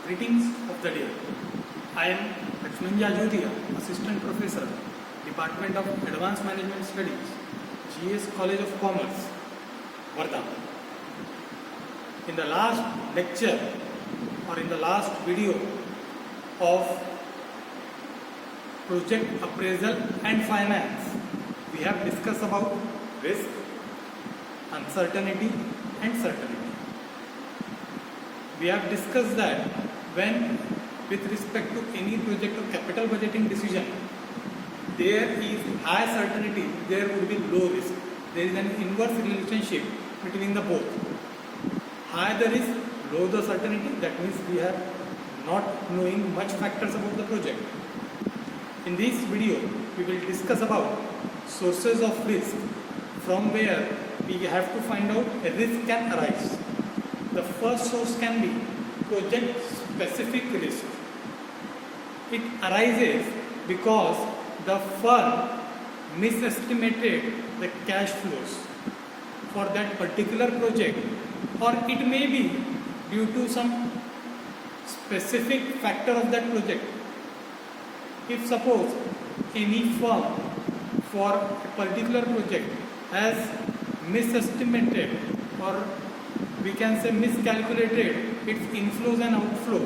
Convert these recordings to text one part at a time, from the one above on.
Greetings of the day. I am Lakshman Jajodia, Assistant Professor, Department of Advanced Management Studies, GS College of Commerce, Wardha. In the last lecture or in the last video of project appraisal and finance, we have discussed about risk, uncertainty and certainty. We have discussed that when with respect to any project or capital budgeting decision, there is high certainty, there would be low risk. There is an inverse relationship between the both. High the risk, low the certainty, that means we are not knowing much factors about the project. In this video, we will discuss about sources of risk from where we have to find out a risk can arise. The first source can be project specific risk. It arises because the firm misestimated the cash flows for that particular project, or it may be due to some specific factor of that project. If suppose any firm for a particular project has misestimated, or we can say miscalculated its inflows and outflow,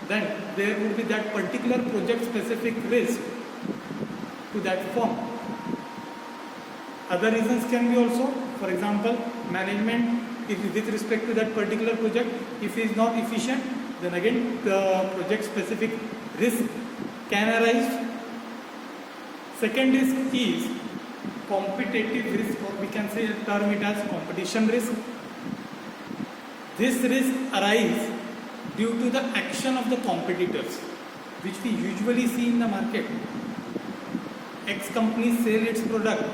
then there would be that particular project specific risk to that firm. Other reasons can be also, for example, management, if with respect to that particular project, if it is not efficient, then again the project specific risk can arise. Second risk is competitive risk, or we can say term it as competition risk. This risk arises due to the action of the competitors, which we usually see in the market. X company sell its product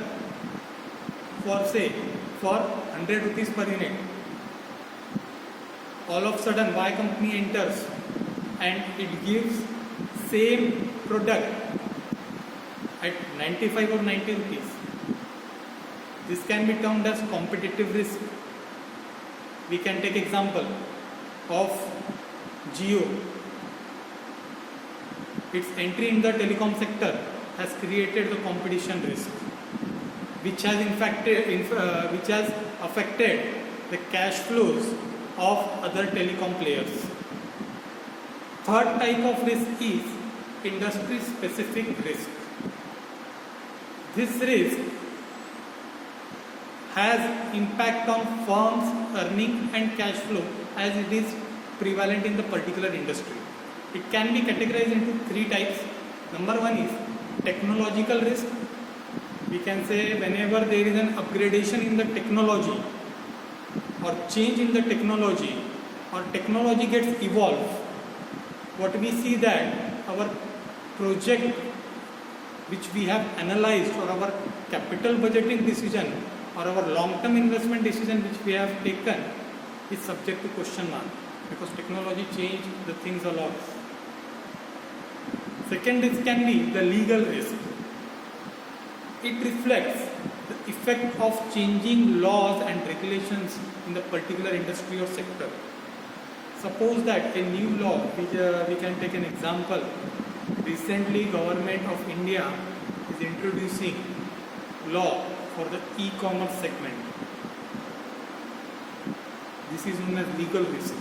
for say for 100 rupees per unit. All of a sudden Y company enters and it gives same product at 95 or 90 rupees. This can be termed as competitive risk. We can take example of Jio. Its entry in the telecom sector has created the competition risk, which has affected the cash flows of other telecom players. Third type of risk is industry specific risk. This risk has impact on firms' earning and cash flow as it is prevalent in the particular industry. It can be categorized into three types. Number one is technological risk. We can say whenever there is an upgradation in the technology or change in the technology, or technology gets evolved, what we see that our project which we have analyzed, or our capital budgeting decision, or our long-term investment decision which we have taken is subject to question mark, because technology changed the things a lot. Second risk can be the legal risk. It reflects the effect of changing laws and regulations in the particular industry or sector. Suppose that a new law, which we can take an example. Recently, Government of India is introducing law for the e-commerce segment. This is known as legal risk,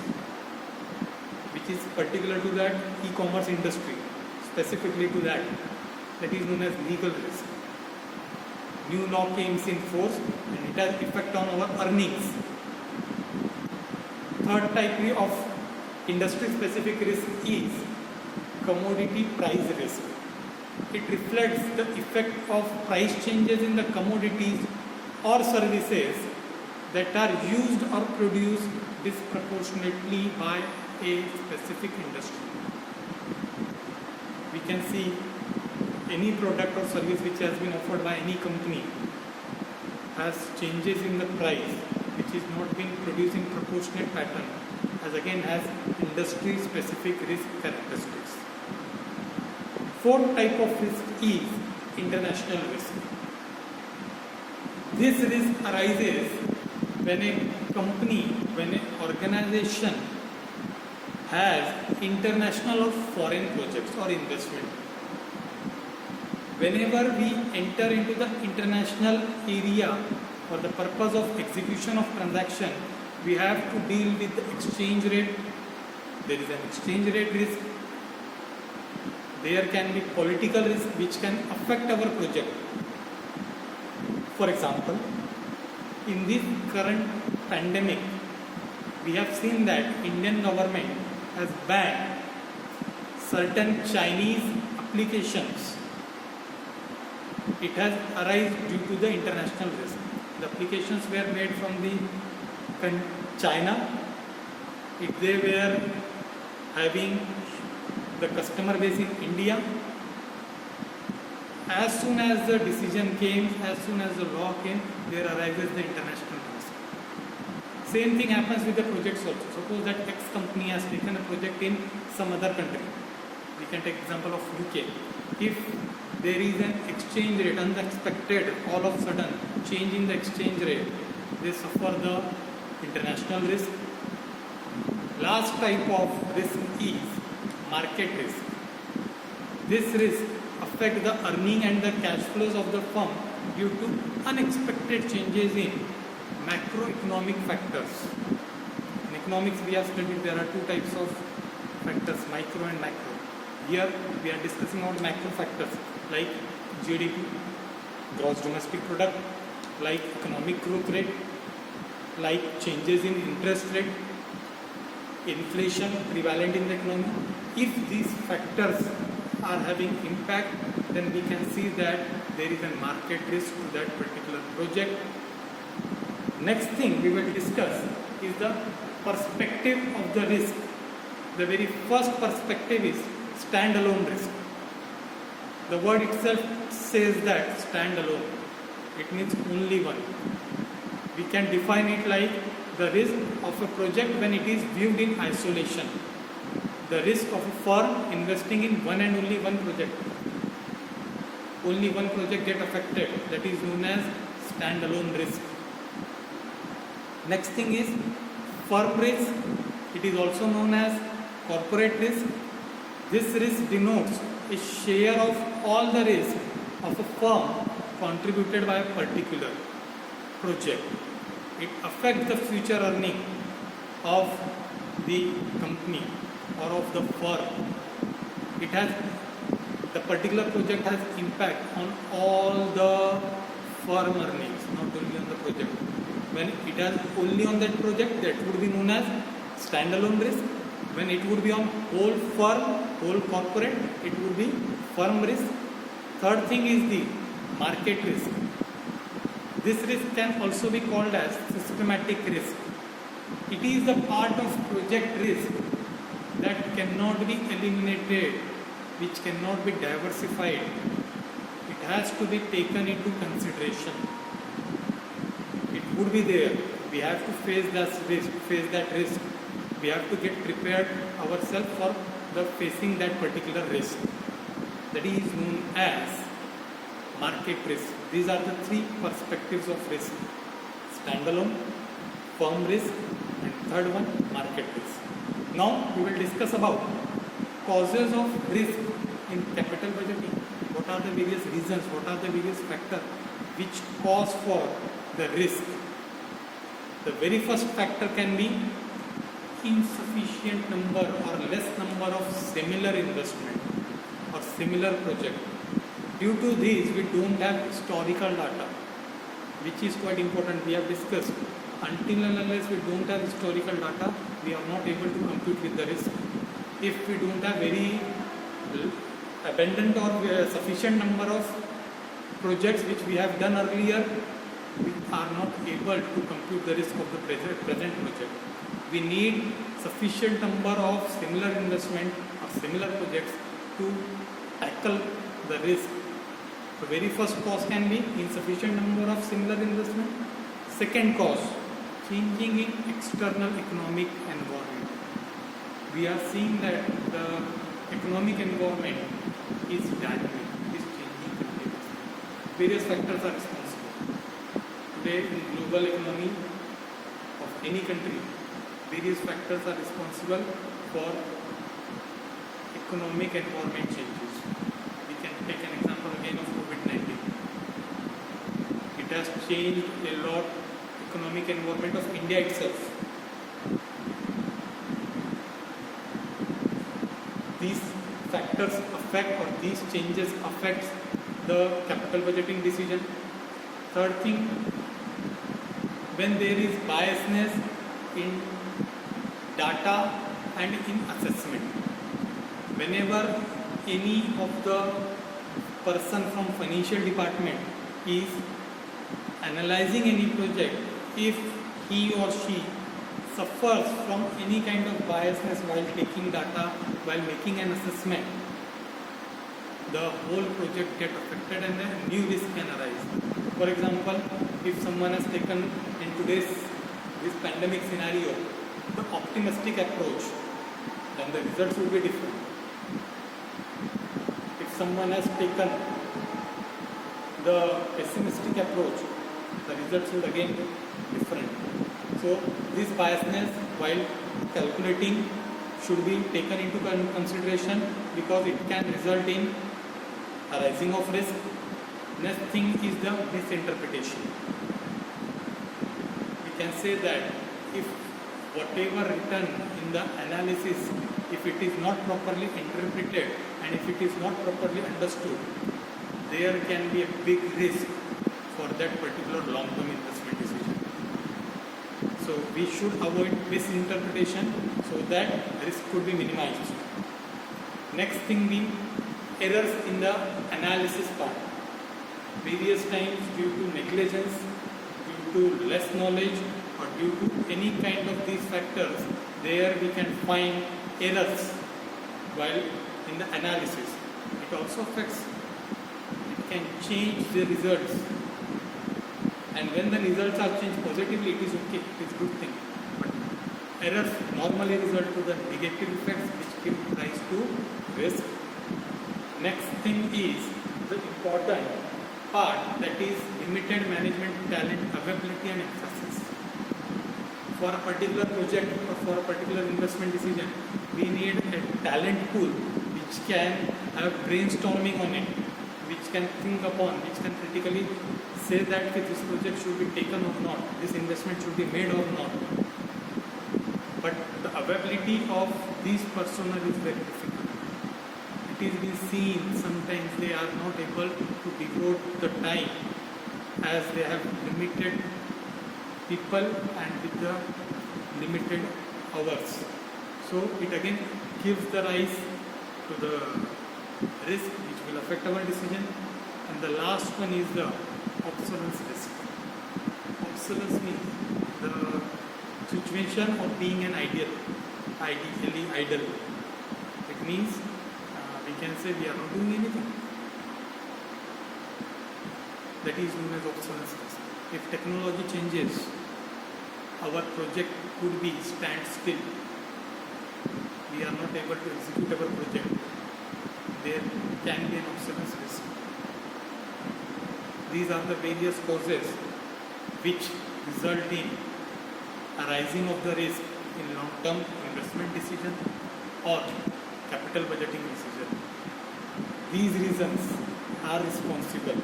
which is particular to that e-commerce industry, specifically to that. That is known as legal risk. New law came in force and it has effect on our earnings. Third type of industry specific risk is commodity price risk. It reflects the effect of price changes in the commodities or services that are used or produced disproportionately by a specific industry. We can see any product or service which has been offered by any company has changes in the price which is not being produced in proportionate pattern, as again has industry specific risk characteristics. Fourth type of risk is international risk. This risk arises when a company, when an organization has international or foreign projects or investment. Whenever we enter into the international area for the purpose of execution of transaction, we have to deal with the exchange rate. There is an exchange rate risk. There can be political risk which can affect our project. For example, in this current pandemic, we have seen that Indian government has banned certain Chinese applications. It has arisen due to the international risk. The applications were made from the China. If they were having the customer base in India, as soon as the decision came, as soon as the law came, there arises the international risk. Same thing happens with the projects also. Suppose that X company has taken a project in some other country. We can take example of UK. If there is an exchange rate, unexpected, all of a sudden, change in the exchange rate, they suffer the international risk. Last type of risk is market risk. This risk affects the earning and the cash flows of the firm due to unexpected changes in macroeconomic factors. In economics, we have studied there are two types of factors, micro and macro. Here we are discussing about macro factors like GDP, gross domestic product, like economic growth rate, like changes in interest rate, inflation prevalent in the economy. If these factors are having impact, then we can see that there is a market risk to that particular project. Next thing we will discuss is the perspective of the risk. The very first perspective is standalone risk. The word itself says that standalone. It means only one. We can define it like the risk of a project when it is viewed in isolation. The risk of a firm investing in one and only one project. Only one project get affected. That is known as standalone risk. Next thing is firm risk. It is also known as corporate risk. This risk denotes a share of all the risk of a firm contributed by a particular project. It affects the future earning of the company or of the firm. The particular project has impact on all the firm earnings, not only on the project. When it has only on that project, that would be known as standalone risk. When it would be on whole firm, whole corporate, it would be firm risk. Third thing is the market risk. This risk can also be called as systematic risk. It is the part of project risk that cannot be eliminated, which cannot be diversified. It has to be taken into consideration. It would be there. We have to face that risk. We have to get prepared ourselves for facing that particular risk. That is known as market risk. These are the three perspectives of risk: standalone, firm risk, and third one, market risk. Now we will discuss about causes of risk in capital budgeting. What are the various reasons? What are the various factors which cause for the risk? The very first factor can be insufficient number or less number of similar investment or similar project. Due to this, we don't have historical data, which is quite important. We have discussed, until and unless we don't have historical data, we are not able to compute with the risk. If we don't have very abundant or sufficient number of projects which we have done earlier, we are not able to compute the risk of the present project. We need sufficient number of similar investment or similar projects to tackle the risk. The very first cause can be insufficient number of similar investment. Second cause, changing in external economic environment. We are seeing that the economic environment is dynamic, is changing continuously. Various factors are responsible. Today in global economy of any country, various factors are responsible for economic environment changes. We can take an example again of COVID-19. It has changed a lot economic environment of India itself. These factors affect, or these changes affect the capital budgeting decision. Third thing, when there is biasness in data and in assessment. Whenever any of the person from financial department is analyzing any project, if he or she suffers from any kind of biasness while taking data, while making an assessment, the whole project get affected and a new risk can arise. For example, if someone has taken in today's this pandemic scenario the optimistic approach, then the results will be different. If someone has taken the pessimistic approach, the results will again be different. So this biasness while calculating should be taken into consideration, because it can result in arising of risk. Next thing is the misinterpretation. We can say that if whatever written in the analysis, if it is not properly interpreted and if it is not properly understood, there can be a big risk for that particular long-term investment decision. So we should avoid misinterpretation so that risk could be minimized. Next thing being errors in the analysis part. Various times due to negligence, due to less knowledge, or due to any kind of these factors, there we can find errors while in the analysis. It also affects, it can change the results. And when the results are changed positively, it is okay, it is good thing. But errors normally result to the negative effects which give rise to risk. Next thing is the important part, that is limited management talent availability and emphasis. For a particular project or for a particular investment decision, we need a talent pool which can have brainstorming on it, which can think upon, which can critically say that this project should be taken or not, this investment should be made or not. But the availability of these personnel is very difficult. It is been seen sometimes they are not able to devote the time, as they have limited people and with the limited hours. So it again gives the rise to the risk which will affect our decision. And the last one is the obsolescence risk. Obsolescence means the situation of being an ideally idle. It means we can say we are not doing anything. That is known as obsolescence risk. If technology changes, our project could be stand still. We are not able to execute our project. There can be an obsolescence risk. These are the various causes which result in arising of the risk in long-term investment decision or capital budgeting decision. These reasons are responsible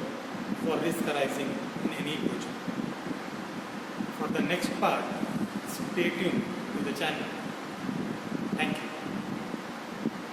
for risk arising in any project. For the next part, stay tuned to the channel.